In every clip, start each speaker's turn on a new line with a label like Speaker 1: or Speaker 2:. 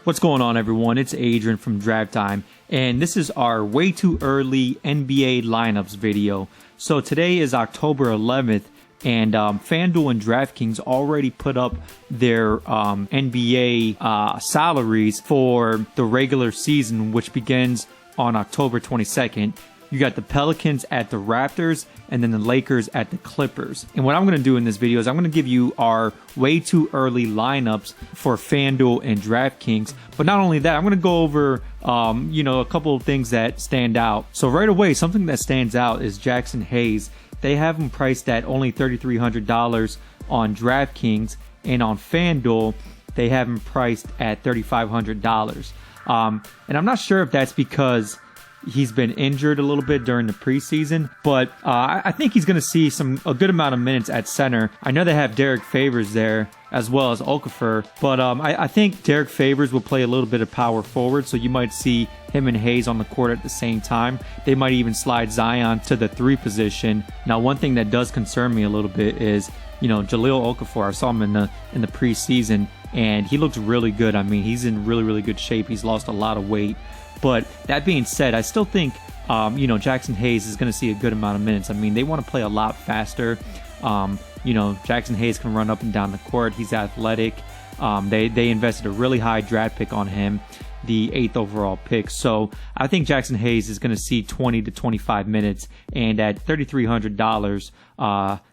Speaker 1: What's going on, everyone? It's Adrian from Draft Time, and this is our way too early NBA lineups video. So today is October 11th, and FanDuel and DraftKings already put up their NBA salaries for the regular season, which begins on October 22nd. You got the Pelicans at the Raptors, and then the Lakers at the Clippers. And what I'm going to do in this video is I'm going to give you our way too early lineups for FanDuel and DraftKings. But not only that, I'm going to go over, a couple of things that stand out. So right away, something that stands out is Jackson Hayes. They have him priced at only $3,300 on DraftKings, and on FanDuel, they have him priced at $3,500. And I'm not sure if that's because he's been injured a little bit during the preseason, but I think he's going to see a good amount of minutes at center. I know they have Derek Favors there as well as Okafor, but I think Derek Favors will play a little bit of power forward, so you might see him and Hayes on the court at the same time. They might even slide Zion to the 3 position. Now, one thing that does concern me a little bit is, Jahlil Okafor. I saw him in the preseason, and he looks really good. I mean, he's in really, really good shape. He's lost a lot of weight. But that being said, I still think, Jackson Hayes is going to see a good amount of minutes. I mean, they want to play a lot faster. Jackson Hayes can run up and down the court. He's athletic. They invested a really high draft pick on him, the 8th overall pick. So I think Jackson Hayes is going to see 20 to 25 minutes. And at $3,300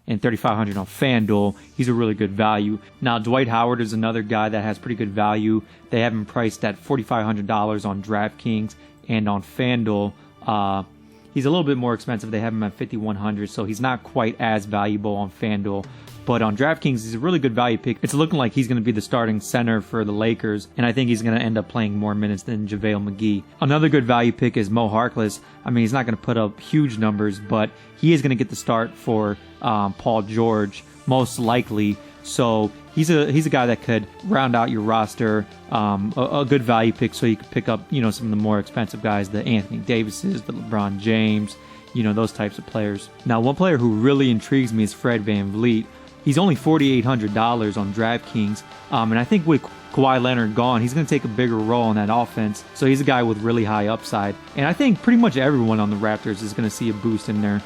Speaker 1: and $3,500 on FanDuel, he's a really good value. Now, Dwight Howard is another guy that has pretty good value. They have him priced at $4,500 on DraftKings, and on FanDuel, he's a little bit more expensive. They have him at $5,100, so he's not quite as valuable on FanDuel. But on DraftKings, he's a really good value pick. It's looking like he's going to be the starting center for the Lakers, and I think he's going to end up playing more minutes than JaVale McGee. Another good value pick is Moe Harkless. I mean, he's not going to put up huge numbers, but he is going to get the start for Paul George, most likely. So he's a guy that could round out your roster, a good value pick, so you could pick up, some of the more expensive guys, the Anthony Davises, the LeBron James, those types of players. Now, one player who really intrigues me is Fred VanVleet. He's only $4,800 on DraftKings, and I think with Kawhi Leonard gone, he's going to take a bigger role in that offense. So he's a guy with really high upside, and I think pretty much everyone on the Raptors is going to see a boost in their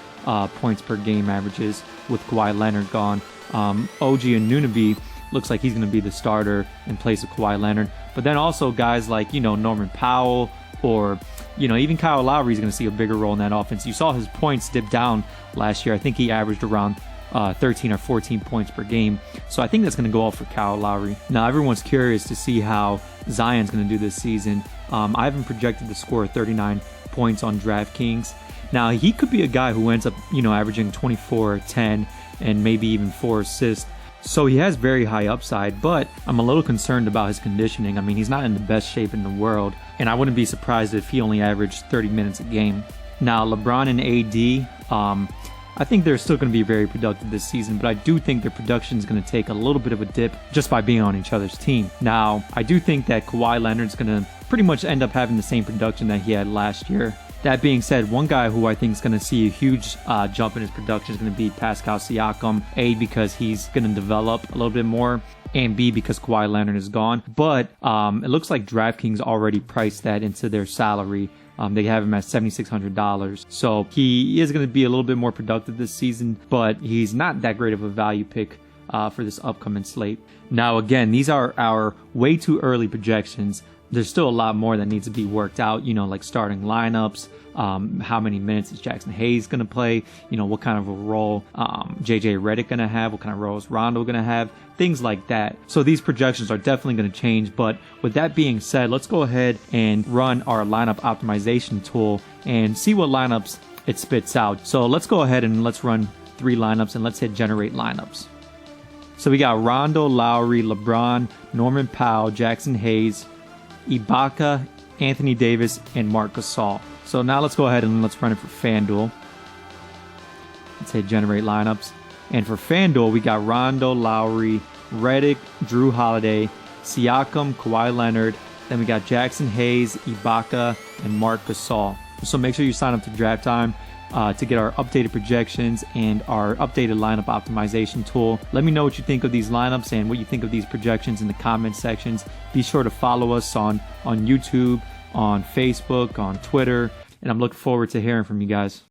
Speaker 1: points per game averages with Kawhi Leonard gone. OG Anunoby looks like he's going to be the starter in place of Kawhi Leonard, but then also guys like Norman Powell or even Kyle Lowry is going to see a bigger role in that offense. You saw his points dip down last year. I think he averaged around 13 or 14 points per game. So I think that's going to go off for Kyle Lowry. Now, everyone's curious to see how Zion's going to do this season. I haven't projected to score 39 points on DraftKings. Now, he could be a guy who ends up, averaging 24, 10, and maybe even 4 assists. So he has very high upside, but I'm a little concerned about his conditioning. I mean, he's not in the best shape in the world, and I wouldn't be surprised if he only averaged 30 minutes a game. Now, LeBron and AD, I think they're still going to be very productive this season, but I do think their production is going to take a little bit of a dip just by being on each other's team. Now, I do think that Kawhi Leonard's going to pretty much end up having the same production that he had last year. That being said, one guy who I think is going to see a huge jump in his production is going to be Pascal Siakam. A, because he's going to develop a little bit more, and B, because Kawhi Leonard is gone. But it looks like DraftKings already priced that into their salary. They have him at $7,600. So he is going to be a little bit more productive this season, but he's not that great of a value pick for this upcoming slate. Now, again, these are our way too early projections. There's still a lot more that needs to be worked out, like starting lineups, how many minutes is Jackson Hayes going to play, what kind of a role JJ Redick going to have, what kind of role is Rondo going to have, things like that. So these projections are definitely going to change, but with that being said, let's go ahead and run our lineup optimization tool and see what lineups it spits out. So let's go ahead and let's run 3 lineups and let's hit generate lineups. So we got Rondo, Lowry, LeBron, Norman Powell, Jackson Hayes, Ibaka, Anthony Davis, and Marc Gasol. So now let's go ahead and let's run it for FanDuel. Let's hit generate lineups. And for FanDuel, we got Rondo, Lowry, Redick, Drew Holiday, Siakam, Kawhi Leonard. Then we got Jackson Hayes, Ibaka, and Marc Gasol. So make sure you sign up to Draft Time. to get our updated projections and our updated lineup optimization tool. Let me know what you think of these lineups and what you think of these projections in the comment sections. Be sure to follow us on YouTube, on Facebook, on Twitter, and I'm looking forward to hearing from you guys.